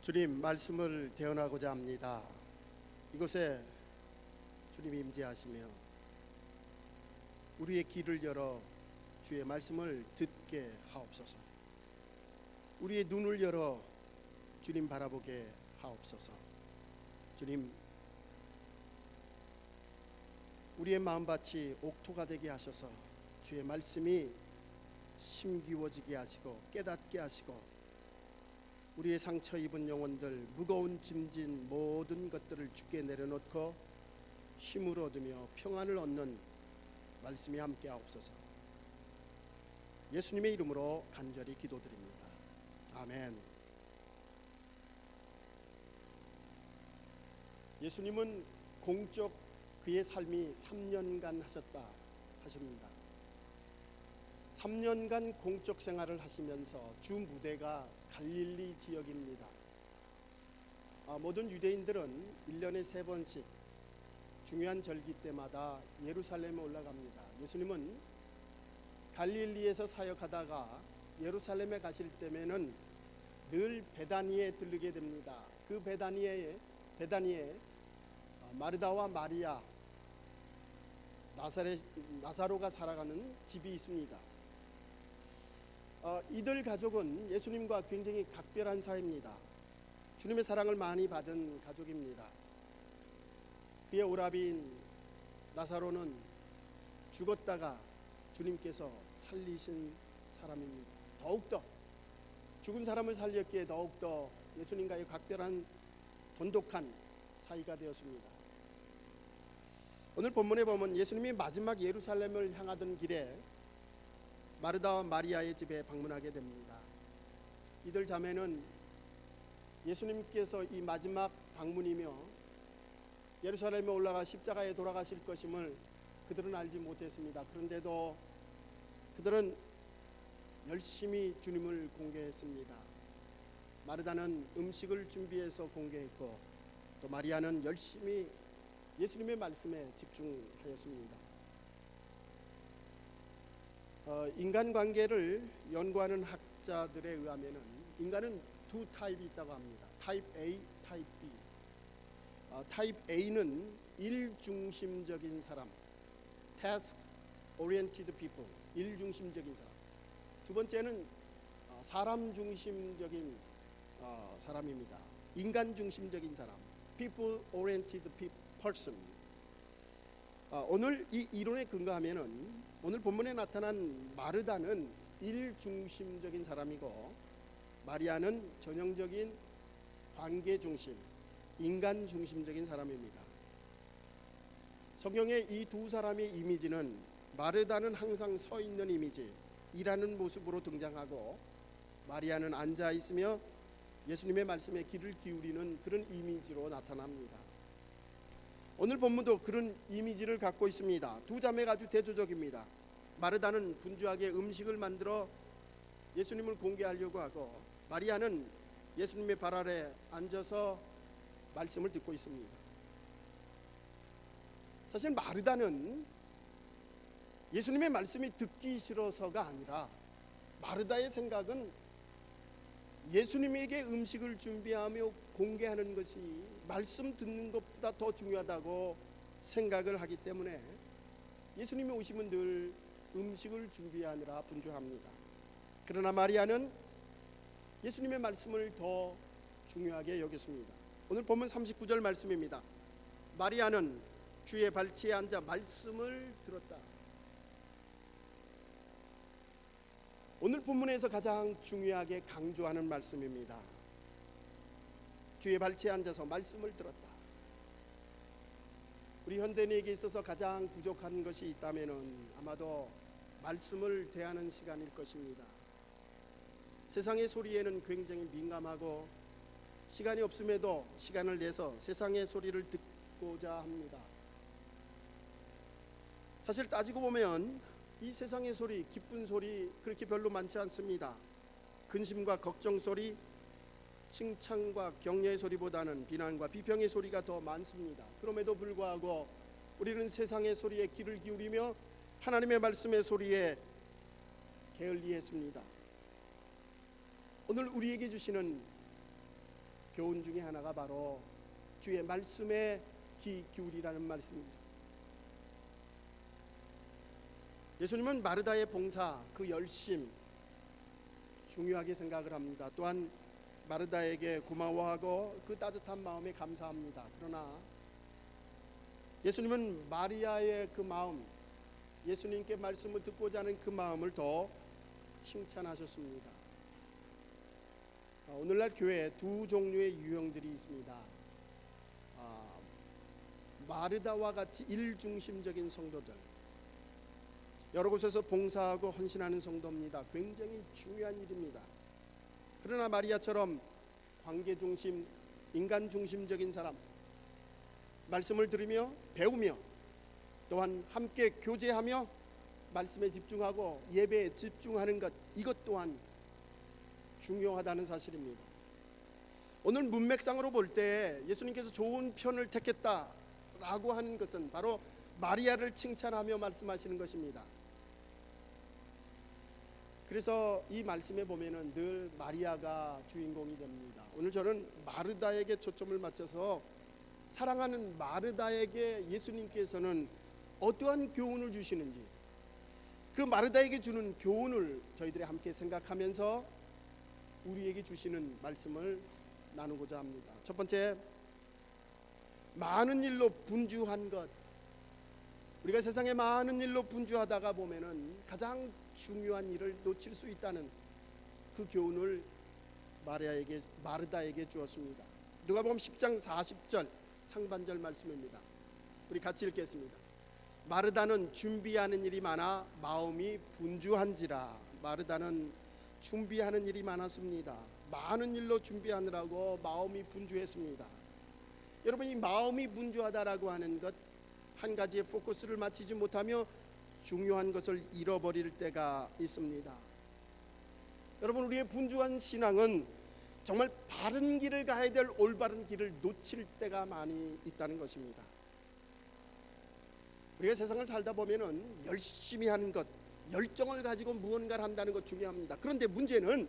주님 말씀을 대언하고자 합니다. 이곳에 주님이 임재하시며 우리의 귀를 열어 주의 말씀을 듣게 하옵소서. 우리의 눈을 열어 주님 바라보게 하옵소서. 주님, 우리의 마음밭이 옥토가 되게 하셔서 주의 말씀이 심기워지게 하시고 깨닫게 하시고 우리의 상처 입은 영혼들, 무거운 짐진 모든 것들을 주께 내려놓고 쉼을 얻으며 평안을 얻는 말씀이 함께 하옵소서. 예수님의 이름으로 간절히 기도드립니다. 아멘. 예수님은 공적 그의 삶이 3년간 하셨다 하십니다. 3년간 공적 생활을 하시면서 주 무대가 갈릴리 지역입니다. 모든 유대인들은 1년에 3번씩 중요한 절기 때마다 예루살렘에 올라갑니다. 예수님은 갈릴리에서 사역하다가 예루살렘에 가실 때면은 늘 베다니에 들르게 됩니다. 그 베다니에 마르다와 마리아, 나사로가 살아가는 집이 있습니다. 이들 가족은 예수님과 굉장히 각별한 사이입니다. 주님의 사랑을 많이 받은 가족입니다. 그의 오라비인 나사로는 죽었다가 주님께서 살리신 사람입니다. 더욱더 죽은 사람을 살렸기에 더욱더 예수님과의 각별한 돈독한 사이가 되었습니다. 오늘 본문에 보면 예수님이 마지막 예루살렘을 향하던 길에 마르다와 마리아의 집에 방문하게 됩니다. 이들 자매는 예수님께서 이 마지막 방문이며 예루살렘에 올라가 십자가에 돌아가실 것임을 그들은 알지 못했습니다. 그런데도 그들은 열심히 주님을 공개했습니다. 마르다는 음식을 준비해서 공개했고 또 마리아는 열심히 예수님의 말씀에 집중하였습니다. 인간관계를 연구하는 학자들에 의하면 인간은 두 타입이 있다고 합니다. 타입 A, 타입 B. 타입 A는 일중심적인 사람, task oriented people, 일중심적인 사람. 두 번째는 사람 중심적인 사람입니다. 인간 중심적인 사람, people oriented person. 오늘 이 이론에 근거하면은 오늘 본문에 나타난 마르다는 일중심적인 사람이고 마리아는 전형적인 관계 중심, 인간 중심적인 사람입니다. 성경의 이 두 사람의 이미지는 마르다는 항상 서 있는 이미지, 일하는 모습으로 등장하고 마리아는 앉아 있으며 예수님의 말씀에 귀를 기울이는 그런 이미지로 나타납니다. 오늘 본문도 그런 이미지를 갖고 있습니다. 두 자매가 아주 대조적입니다. 마르다는 분주하게 음식을 만들어 예수님을 공개하려고 하고 마리아는 예수님의 발 아래 앉아서 말씀을 듣고 있습니다. 사실 마르다는 예수님의 말씀이 듣기 싫어서가 아니라 마르다의 생각은 예수님에게 음식을 준비하며 공개하는 것이 말씀 듣는 것보다 더 중요하다고 생각을 하기 때문에 예수님이 오시면 늘 음식을 준비하느라 분주합니다. 그러나 마리아는 예수님의 말씀을 더 중요하게 여겼습니다. 오늘 본문 39절 말씀입니다. 마리아는 주의 발치에 앉아 말씀을 들었다. 오늘 본문에서 가장 중요하게 강조하는 말씀입니다. 주의 발치에 앉아서 말씀을 들었다. 우리 현대인에게 있어서 가장 부족한 것이 있다면 아마도 말씀을 대하는 시간일 것입니다. 세상의 소리에는 굉장히 민감하고 시간이 없음에도 시간을 내서 세상의 소리를 듣고자 합니다. 사실 따지고 보면 이 세상의 소리, 기쁜 소리 그렇게 별로 많지 않습니다. 근심과 걱정 소리, 칭찬과 격려의 소리보다는 비난과 비평의 소리가 더 많습니다. 그럼에도 불구하고 우리는 세상의 소리에 귀를 기울이며 하나님의 말씀의 소리에 게을리했습니다. 오늘 우리에게 주시는 교훈 중에 하나가 바로 주의 말씀에 귀 기울이라는 말씀입니다. 예수님은 마르다의 봉사, 그 열심 중요하게 생각을 합니다. 또한 마르다에게 고마워하고 그 따뜻한 마음에 감사합니다. 그러나 예수님은 마리아의 그 마음, 예수님께 말씀을 듣고자 하는 그 마음을 더 칭찬하셨습니다. 오늘날 교회에 두 종류의 유형들이 있습니다. 마르다와 같이 일중심적인 성도들, 여러 곳에서 봉사하고 헌신하는 성도입니다. 굉장히 중요한 일입니다. 그러나 마리아처럼 관계중심, 인간중심적인 사람, 말씀을 들으며 배우며 또한 함께 교제하며 말씀에 집중하고 예배에 집중하는 것, 이것 또한 중요하다는 사실입니다. 오늘 문맥상으로 볼 때 예수님께서 좋은 편을 택했다라고 하는 것은 바로 마리아를 칭찬하며 말씀하시는 것입니다. 그래서 이 말씀에 보면은 늘 마리아가 주인공이 됩니다. 오늘 저는 마르다에게 초점을 맞춰서 사랑하는 마르다에게 예수님께서는 어떠한 교훈을 주시는지, 그 마르다에게 주는 교훈을 저희들이 함께 생각하면서 우리에게 주시는 말씀을 나누고자 합니다. 첫 번째, 많은 일로 분주한 것. 우리가 세상에 많은 일로 분주하다가 보면은 가장 중요한 일을 놓칠 수 있다는 그 교훈을 마르다에게 주었습니다. 누가복음 10장 40절 상반절 말씀입니다. 우리 같이 읽겠습니다. 마르다는 준비하는 일이 많아 마음이 분주한지라. 마르다는 준비하는 일이 많았습니다. 많은 일로 준비하느라고 마음이 분주했습니다. 여러분, 이 마음이 분주하다라고 하는 것, 한 가지에 포커스를 맞추지 못하며 중요한 것을 잃어버릴 때가 있습니다. 여러분, 우리의 분주한 신앙은 정말 바른 길을 가야 될 올바른 길을 놓칠 때가 많이 있다는 것입니다. 우리가 세상을 살다 보면은 열심히 하는 것, 열정을 가지고 무언가를 한다는 것 중요합니다. 그런데 문제는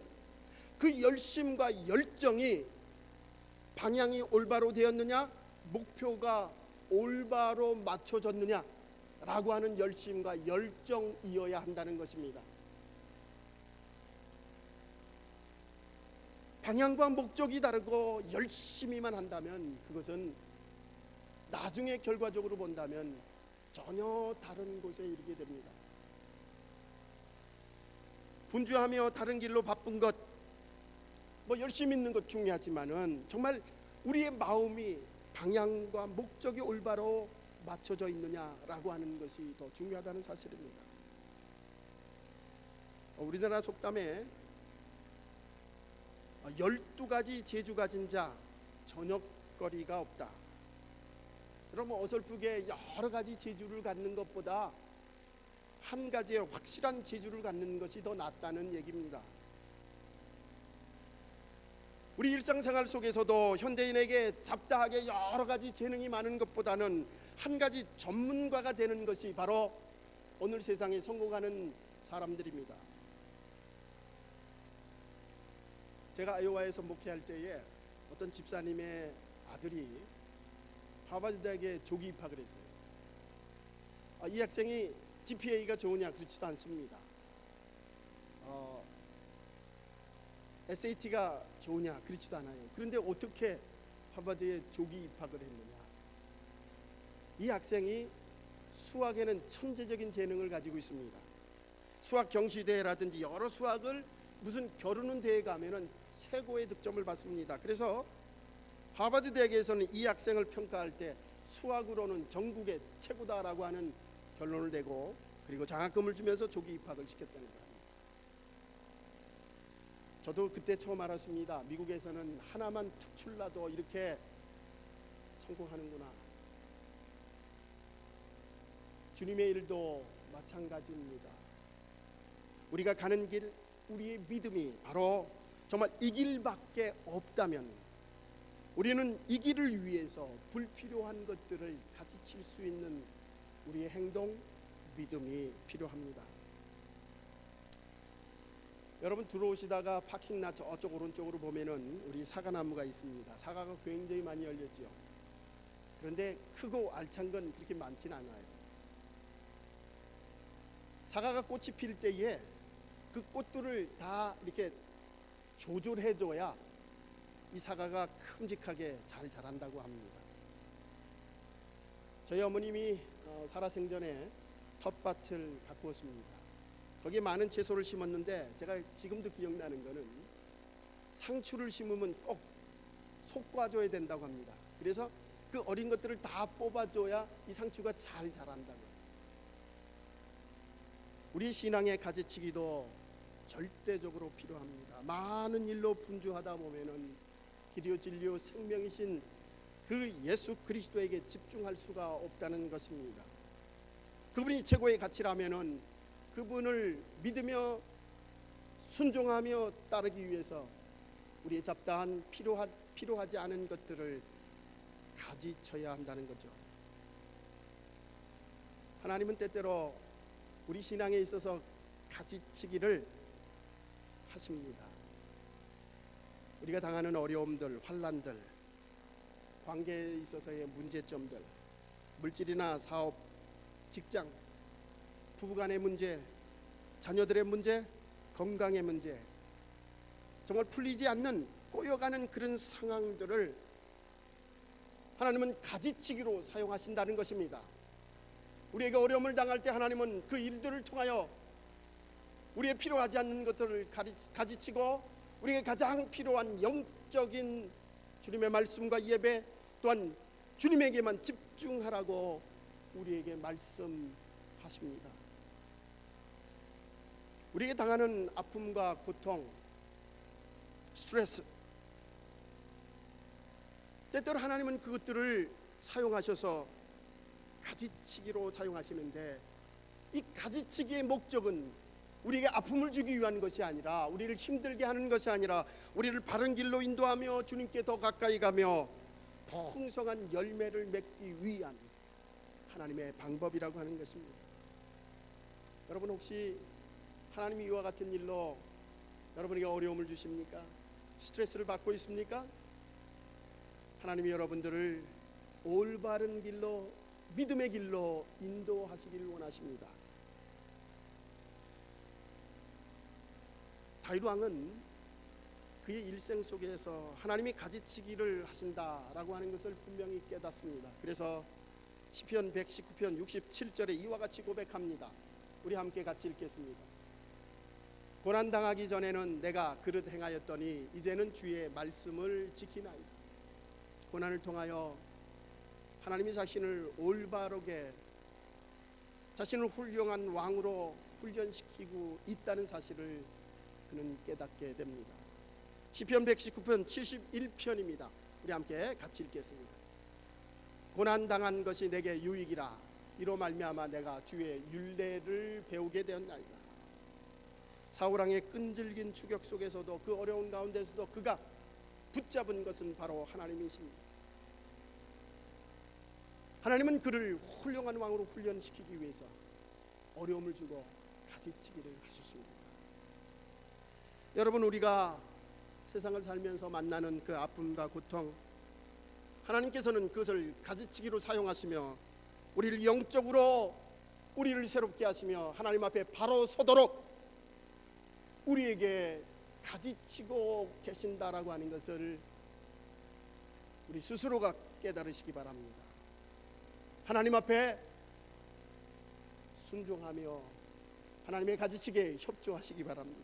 그 열심과 열정이 방향이 올바로 되었느냐, 목표가 올바로 맞춰졌느냐 라고 하는 열심과 열정이어야 한다는 것입니다. 방향과 목적이 다르고 열심히만 한다면 그것은 나중에 결과적으로 본다면 전혀 다른 곳에 이르게 됩니다. 분주하며 다른 길로 바쁜 것, 열심히 있는 것 중요하지만은 정말 우리의 마음이 방향과 목적이 올바로 맞춰져 있느냐라고 하는 것이 더 중요하다는 사실입니다. 우리나라 속담에 12가지 재주 가진 자 저녁거리가 없다. 그러면 어설프게 여러 가지 재주를 갖는 것보다 한 가지의 확실한 재주를 갖는 것이 더 낫다는 얘기입니다. 우리 일상생활 속에서도 현대인에게 잡다하게 여러 가지 재능이 많은 것보다는 한 가지 전문가가 되는 것이 바로 오늘 세상에 성공하는 사람들입니다. 제가 아이오와에서 목회할 때에 어떤 집사님의 아들이 하버드 대학에 조기 입학을 했어요. 이 학생이 GPA가 좋으냐, 그렇지도 않습니다. SAT가 좋으냐, 그렇지도 않아요. 그런데 어떻게 하버드에 조기 입학을 했느냐? 이 학생이 수학에는 천재적인 재능을 가지고 있습니다. 수학 경시대회라든지 여러 수학을 무슨 겨루는 대회 가면은 최고의 득점을 받습니다. 그래서 하버드 대학에서는 이 학생을 평가할 때 수학으로는 전국의 최고다라고 하는 결론을 내고 그리고 장학금을 주면서 조기 입학을 시켰다는 겁니다. 저도 그때 처음 알았습니다. 미국에서는 하나만 특출나도 이렇게 성공하는구나. 주님의 일도 마찬가지입니다. 우리가 가는 길, 우리의 믿음이 바로 정말 이 길밖에 없다면 우리는 이 길을 위해서 불필요한 것들을 가지칠 수 있는 우리의 행동, 믿음이 필요합니다. 여러분 들어오시다가 파킹lot 저쪽 오른쪽으로 보면은 우리 사과나무가 있습니다. 사과가 굉장히 많이 열렸죠. 그런데 크고 알찬 건 그렇게 많진 않아요. 사과가 꽃이 필 때에 그 꽃들을 다 이렇게 조절해줘야 이 사과가 큼직하게 잘 자란다고 합니다. 저희 어머님이 살아생전에 텃밭을 가꾸었습니다. 거기에 많은 채소를 심었는데 제가 지금도 기억나는 거는 상추를 심으면 꼭 솎아줘야 된다고 합니다. 그래서 그 어린 것들을 다 뽑아줘야 이 상추가 잘 자란다고. 우리 신앙의 가지치기도 절대적으로 필요합니다. 많은 일로 분주하다 보면은 길이요 진리요 생명이신 그 예수 그리스도에게 집중할 수가 없다는 것입니다. 그분이 최고의 가치라면은 그분을 믿으며 순종하며 따르기 위해서 우리의 잡다한 필요하지 않은 것들을 가지쳐야 한다는 거죠. 하나님은 때때로 우리 신앙에 있어서 가지치기를 하십니다. 우리가 당하는 어려움들, 환난들, 관계에 있어서의 문제점들, 물질이나 사업, 직장, 부부간의 문제, 자녀들의 문제, 건강의 문제, 정말 풀리지 않는 꼬여가는 그런 상황들을 하나님은 가지치기로 사용하신다는 것입니다. 우리에게 어려움을 당할 때 하나님은 그 일들을 통하여 우리의 필요하지 않는 것들을 가지치고 우리에게 가장 필요한 영적인 주님의 말씀과 예배, 또한 주님에게만 집중하라고 우리에게 말씀하십니다. 우리에게 당하는 아픔과 고통, 스트레스, 때때로 하나님은 그것들을 사용하셔서 가지치기로 사용하시는데, 이 가지치기의 목적은 우리에게 아픔을 주기 위한 것이 아니라, 우리를 힘들게 하는 것이 아니라, 우리를 바른 길로 인도하며 주님께 더 가까이 가며 더 풍성한 열매를 맺기 위한 하나님의 방법이라고 하는 것입니다. 여러분 혹시 하나님이 이와 같은 일로 여러분에게 어려움을 주십니까? 스트레스를 받고 있습니까? 하나님이 여러분들을 올바른 길로, 믿음의 길로 인도하시길 원하십니다. 다윗 왕은 그의 일생 속에서 하나님이 가지치기를 하신다라고 하는 것을 분명히 깨닫습니다. 그래서 시편 119편 67절에 이와 같이 고백합니다. 우리 함께 같이 읽겠습니다. 고난당하기 전에는 내가 그릇 행하였더니 이제는 주의 말씀을 지키나이다. 고난을 통하여 하나님이 자신을 올바르게, 자신을 훌륭한 왕으로 훈련시키고 있다는 사실을 그는 깨닫게 됩니다. 시편 119편 71편입니다. 우리 함께 같이 읽겠습니다. 고난당한 것이 내게 유익이라. 이로 말미암아 내가 주의 율례를 배우게 되었나이다. 사울왕의 끈질긴 추격 속에서도, 그 어려운 가운데서도 그가 붙잡은 것은 바로 하나님이십니다. 하나님은 그를 훌륭한 왕으로 훈련시키기 위해서 어려움을 주고 가지치기를 하셨습니다. 여러분, 우리가 세상을 살면서 만나는 그 아픔과 고통, 하나님께서는 그것을 가지치기로 사용하시며 우리를 영적으로 우리를 새롭게 하시며 하나님 앞에 바로 서도록 우리에게 가지치고 계신다라고 하는 것을 우리 스스로가 깨달으시기 바랍니다. 하나님 앞에 순종하며 하나님의 가지치기에 협조하시기 바랍니다.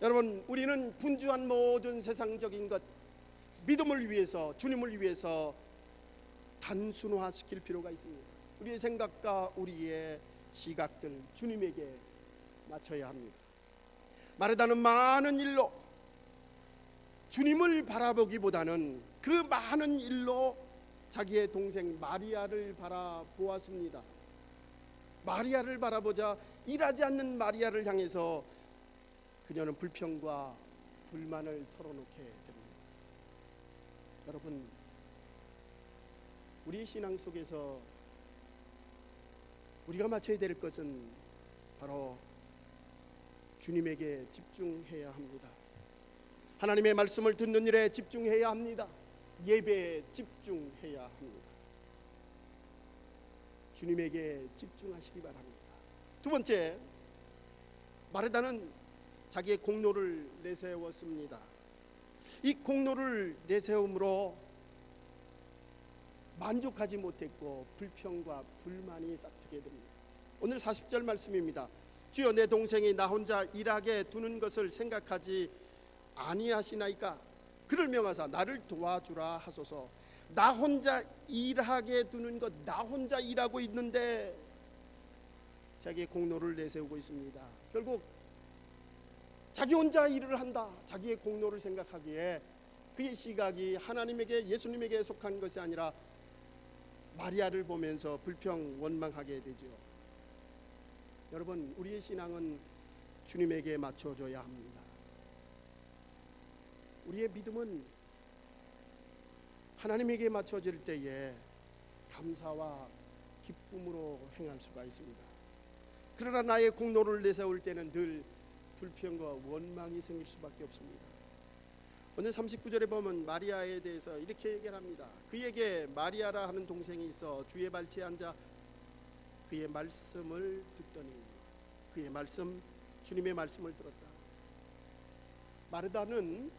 여러분, 우리는 분주한 모든 세상적인 것, 믿음을 위해서, 주님을 위해서 단순화시킬 필요가 있습니다. 우리의 생각과 우리의 시각들 주님에게 맞춰야 합니다. 마르다는 많은 일로 주님을 바라보기보다는 그 많은 일로 자기의 동생 마리아를 바라보았습니다. 마리아를 바라보자 일하지 않는 마리아를 향해서 그녀는 불평과 불만을 털어놓게 됩니다. 여러분, 우리 신앙 속에서 우리가 맞춰야 될 것은 바로 주님에게 집중해야 합니다. 하나님의 말씀을 듣는 일에 집중해야 합니다. 예배에 집중해야 합니다. 주님에게 집중하시기 바랍니다. 두 번째, 마르다는 자기의 공로를 내세웠습니다. 이 공로를 내세움으로 만족하지 못했고 불평과 불만이 싹트게 됩니다. 오늘 40절 말씀입니다. 주여, 내 동생이 나 혼자 일하게 두는 것을 생각하지 아니하시나이까? 그를 명하사 나를 도와주라 하소서. 나 혼자 일하게 두는 것, 나 혼자 일하고 있는데 자기의 공로를 내세우고 있습니다. 결국 자기 혼자 일을 한다, 자기의 공로를 생각하기에 그의 시각이 하나님에게, 예수님에게 속한 것이 아니라 마리아를 보면서 불평, 원망하게 되죠. 여러분, 우리의 신앙은 주님에게 맞춰줘야 합니다. 우리의 믿음은 하나님에게 맞춰질 때에 감사와 기쁨으로 행할 수가 있습니다. 그러나 나의 공로를 내세울 때는 늘 불평과 원망이 생길 수밖에 없습니다. 오늘 39절에 보면 마리아에 대해서 이렇게 얘기를 합니다. 그에게 마리아라 하는 동생이 있어 주의 발치에 앉아 그의 말씀을 듣더니, 그의 말씀, 주님의 말씀을 들었다. 마르다는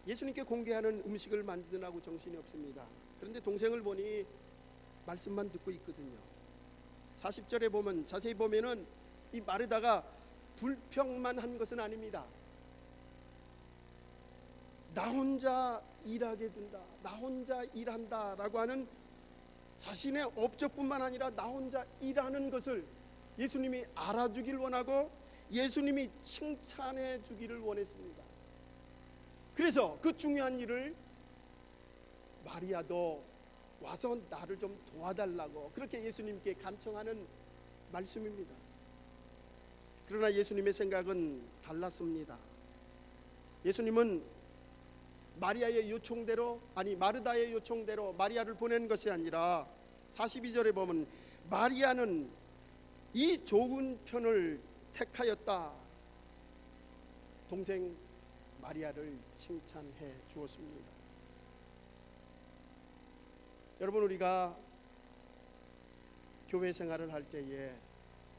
예수님께 공개하는 음식을 만드느라고 정신이 없습니다. 그런데 동생을 보니 말씀만 듣고 있거든요. 40절에 보면, 자세히 보면은 이 마르다가 불평만 한 것은 아닙니다. 나 혼자 일하게 된다, 나 혼자 일한다 라고 하는 자신의 업적뿐만 아니라 나 혼자 일하는 것을 예수님이 알아주길 원하고 예수님이 칭찬해 주기를 원했습니다. 그래서 그 중요한 일을 마리아도 와서 나를 좀 도와달라고 그렇게 예수님께 간청하는 말씀입니다. 그러나 예수님의 생각은 달랐습니다. 예수님은 마리아의 요청대로, 아니 마르다의 요청대로 마리아를 보낸 것이 아니라 42절에 보면 마리아는 이 좋은 편을 택하였다. 동생 마리아를 칭찬해 주었습니다. 여러분, 우리가 교회 생활을 할 때에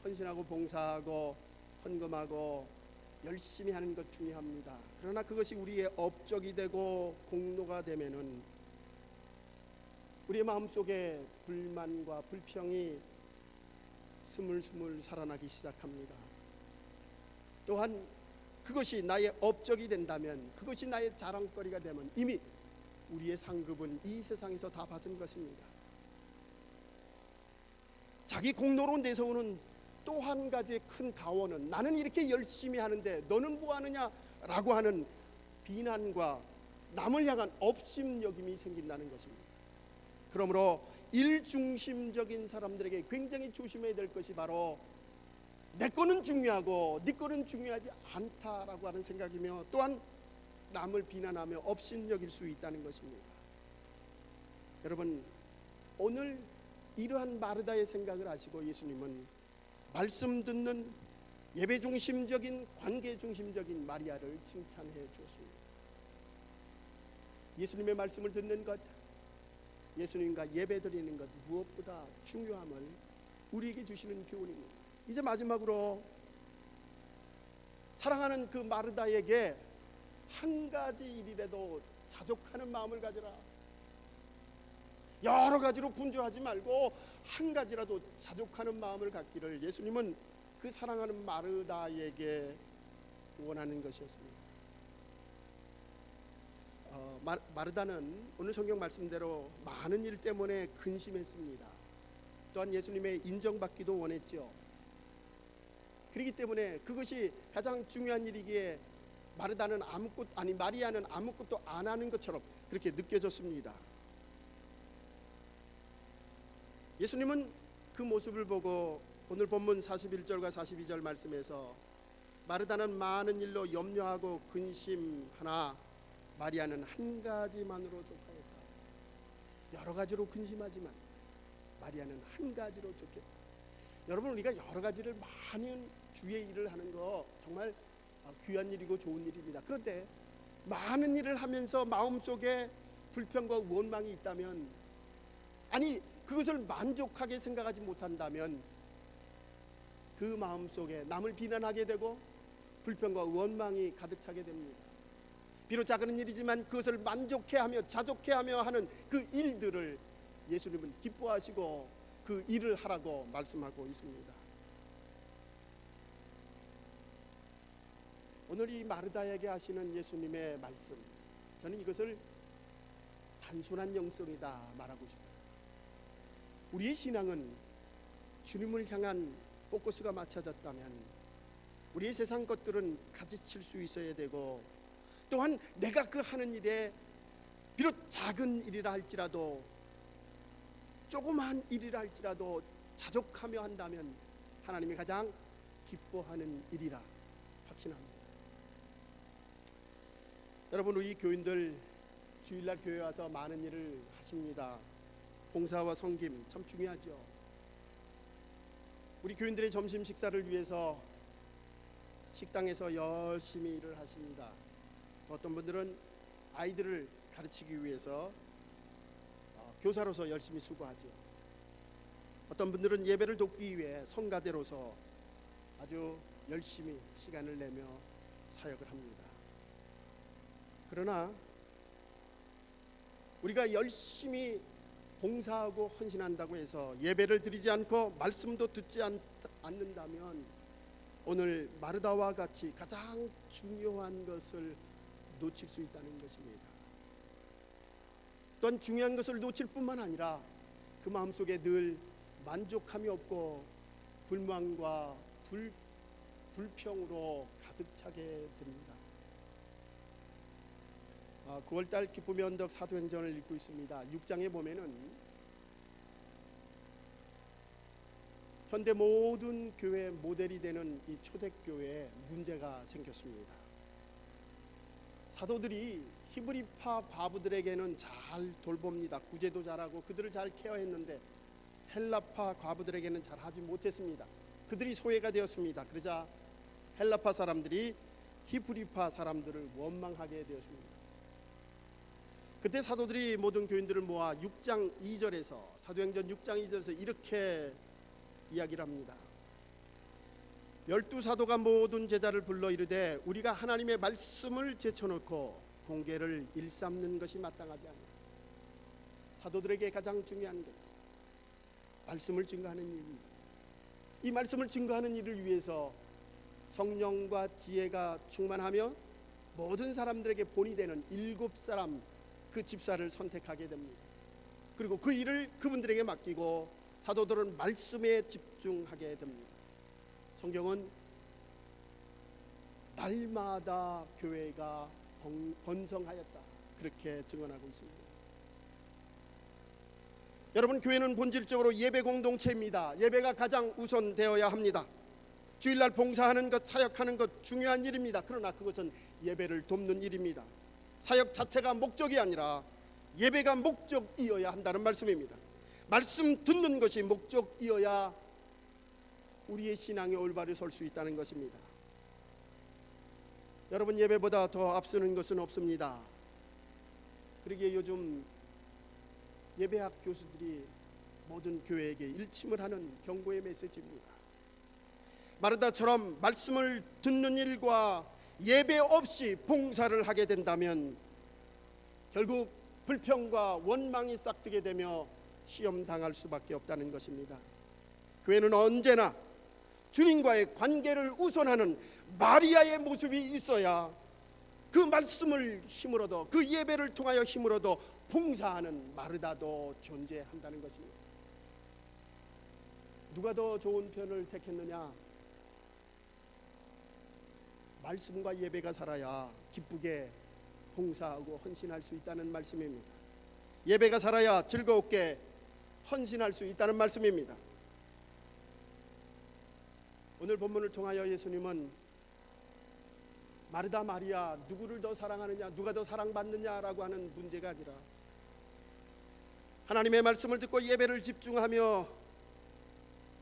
헌신하고 봉사하고 헌금하고 열심히 하는 것 중요합니다. 그러나 그것이 우리의 업적이 되고 공로가 되면은 우리의 마음속에 불만과 불평이 스물스물 살아나기 시작합니다. 또한 그것이 나의 업적이 된다면, 그것이 나의 자랑거리가 되면 이미 우리의 상급은 이 세상에서 다 받은 것입니다. 자기 공로로 내세우는 또 한 가지의 큰 가원은 나는 이렇게 열심히 하는데 너는 뭐 하느냐 라고 하는 비난과 남을 향한 업심여김이 생긴다는 것입니다. 그러므로 일중심적인 사람들에게 굉장히 조심해야 될 것이 바로 내 거는 중요하고 네 거는 중요하지 않다라고 하는 생각이며, 또한 남을 비난하며 업신여길 수 있다는 것입니다. 여러분, 오늘 이러한 마르다의 생각을 하시고 예수님은 말씀 듣는 예배 중심적인, 관계 중심적인 마리아를 칭찬해 주었습니다. 예수님의 말씀을 듣는 것, 예수님과 예배 드리는 것, 무엇보다 중요함을 우리에게 주시는 교훈입니다. 이제 마지막으로 사랑하는 그 마르다에게 한 가지 일이라도 자족하는 마음을 가져라. 여러 가지로 분주하지 말고 한 가지라도 자족하는 마음을 갖기를 예수님은 그 사랑하는 마르다에게 원하는 것이었습니다. 마르다는 오늘 성경 말씀대로 많은 일 때문에 근심했습니다. 또한 예수님의 인정받기도 원했죠. 그렇기 때문에 그것이 가장 중요한 일이기에 마르다는 마리아는 아무것도 안 하는 것처럼 그렇게 느껴졌습니다. 예수님은 그 모습을 보고 오늘 본문 41절과 42절 말씀에서 마르다는 많은 일로 염려하고 근심하나 마리아는 한 가지만으로 족하였다. 여러 가지로 근심하지만 마리아는 한 가지로 족했다. 여러분, 우리가 여러 가지를 많은 주의 일을 하는 거 정말 귀한 일이고 좋은 일입니다. 그런데 많은 일을 하면서 마음속에 불평과 원망이 있다면, 아니 그것을 만족하게 생각하지 못한다면 그 마음속에 남을 비난하게 되고 불평과 원망이 가득 차게 됩니다. 비록 작은 일이지만 그것을 만족해하며 자족해하며 하는 그 일들을 예수님은 기뻐하시고 그 일을 하라고 말씀하고 있습니다. 오늘 이 마르다에게 하시는 예수님의 말씀, 저는 이것을 단순한 영성이다 말하고 싶어요. 우리의 신앙은 주님을 향한 포커스가 맞춰졌다면 우리의 세상 것들은 가지칠 수 있어야 되고, 또한 내가 그 하는 일에 비록 작은 일이라 할지라도 조그마한 일이라 할지라도 자족하며 한다면 하나님이 가장 기뻐하는 일이라 확신합니다. 여러분, 우리 교인들 주일날 교회 와서 많은 일을 하십니다. 봉사와 섬김 참 중요하죠. 우리 교인들의 점심 식사를 위해서 식당에서 열심히 일을 하십니다. 어떤 분들은 아이들을 가르치기 위해서 교사로서 열심히 수고하죠. 어떤 분들은 예배를 돕기 위해 성가대로서 아주 열심히 시간을 내며 사역을 합니다. 그러나 우리가 열심히 봉사하고 헌신한다고 해서 예배를 드리지 않고 말씀도 듣지 않는다면 오늘 마르다와 같이 가장 중요한 것을 놓칠 수 있다는 것입니다. 또한 중요한 것을 놓칠 뿐만 아니라 그 마음속에 늘 만족함이 없고 불만과 불평으로 가득 차게 됩니다. 9월달 기쁨의 언덕 사도행전을 읽고 있습니다. 6장에 보면은 현대 모든 교회 모델이 되는 이 초대교회에 문제가 생겼습니다. 사도들이 히브리파 과부들에게는 잘 돌봅니다. 구제도 잘하고 그들을 잘 케어했는데 헬라파 과부들에게는 잘 하지 못했습니다. 그들이 소외가 되었습니다. 그러자 헬라파 사람들이 히브리파 사람들을 원망하게 되었습니다. 그때 사도들이 모든 교인들을 모아 6장 2절에서 사도행전 6장 2절에서 이렇게 이야기를 합니다. 12사도가 모든 제자를 불러 이르되 우리가 하나님의 말씀을 제쳐놓고 공계를 일삼는 것이 마땅하지 않냐. 사도들에게 가장 중요한 것, 말씀을 증거하는 일입니다. 이 말씀을 증거하는 일을 위해서 성령과 지혜가 충만하며 모든 사람들에게 본이 되는 7사람 그 집사를 선택하게 됩니다. 그리고 그 일을 그분들에게 맡기고 사도들은 말씀에 집중하게 됩니다. 성경은 날마다 교회가 번성하였다 그렇게 증언하고 있습니다. 여러분, 교회는 본질적으로 예배 공동체입니다. 예배가 가장 우선되어야 합니다. 주일날 봉사하는 것, 사역하는 것 중요한 일입니다. 그러나 그것은 예배를 돕는 일입니다. 사역 자체가 목적이 아니라 예배가 목적이어야 한다는 말씀입니다. 말씀 듣는 것이 목적이어야 우리의 신앙이 올바로 설 수 있다는 것입니다. 여러분, 예배보다 더 앞서는 것은 없습니다. 그러기에 요즘 예배학 교수들이 모든 교회에게 일침을 하는 경고의 메시지입니다. 마르다처럼 말씀을 듣는 일과 예배 없이 봉사를 하게 된다면 결국 불평과 원망이 싹트게 되며 시험당할 수밖에 없다는 것입니다. 교회는 언제나 주님과의 관계를 우선하는 마리아의 모습이 있어야 그 말씀을 힘을 얻어 그 예배를 통하여 힘을 얻어 봉사하는 마르다도 존재한다는 것입니다. 누가 더 좋은 편을 택했느냐? 말씀과 예배가 살아야 기쁘게 봉사하고 헌신할 수 있다는 말씀입니다. 예배가 살아야 즐겁게 헌신할 수 있다는 말씀입니다. 오늘 본문을 통하여 예수님은 마르다 마리아 누구를 더 사랑하느냐, 누가 더 사랑받느냐라고 하는 문제가 아니라 하나님의 말씀을 듣고 예배를 집중하며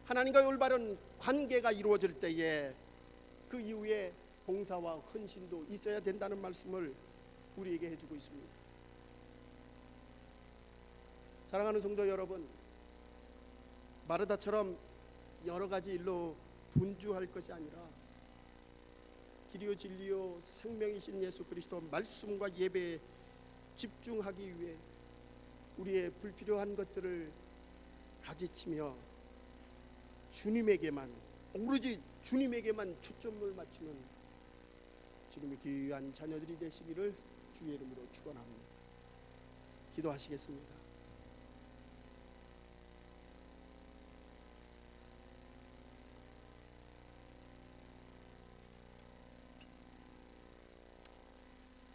하나님과의 올바른 관계가 이루어질 때에 그 이후에 봉사와 헌신도 있어야 된다는 말씀을 우리에게 해주고 있습니다. 사랑하는 성도 여러분, 마르다처럼 여러 가지 일로 분주할 것이 아니라 길이요 진리요 생명이신 예수 그리스도 말씀과 예배에 집중하기 위해 우리의 불필요한 것들을 가지치며 주님에게만, 오로지 주님에게만 초점을 맞추는 주님의 귀한 자녀들이 되시기를 주의 이름으로 축원합니다. 기도하시겠습니다.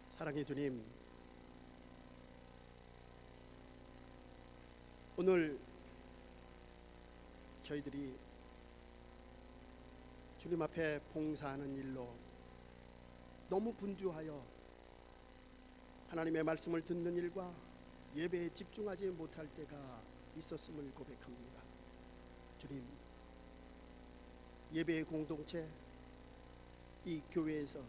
사랑의 주님, 오늘 저희들이 주님 앞에 봉사하는 일로 너무 분주하여 하나님의 말씀을 듣는 일과 예배에 집중하지 못할 때가 있었음을 고백합니다. 주님, 예배의 공동체, 이 교회에서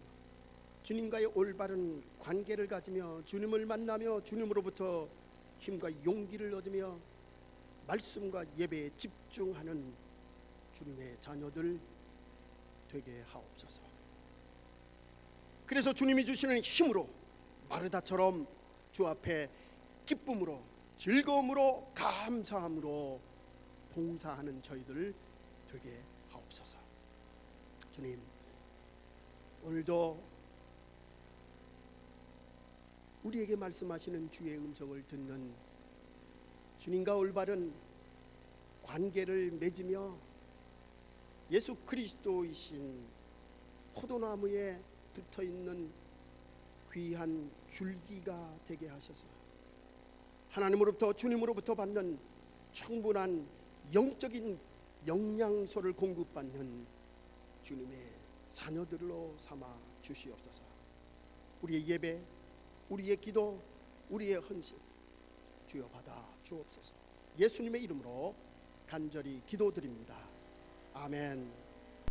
주님과의 올바른 관계를 가지며 주님을 만나며 주님으로부터 힘과 용기를 얻으며 말씀과 예배에 집중하는 주님의 자녀들 되게 하옵소서. 그래서 주님이 주시는 힘으로 마르다처럼 주 앞에 기쁨으로, 즐거움으로, 감사함으로 봉사하는 저희들 되게 하옵소서. 주님, 오늘도 우리에게 말씀하시는 주의 음성을 듣는 주님과 올바른 관계를 맺으며 예수 그리스도이신 포도나무에 붙어있는 귀한 줄기가 되게 하셔서 하나님으로부터, 주님으로부터 받는 충분한 영적인 영양소를 공급받는 주님의 자녀들로 삼아 주시옵소서. 우리의 예배, 우리의 기도, 우리의 헌신 주여 받아 주옵소서. 예수님의 이름으로 간절히 기도드립니다. 아멘.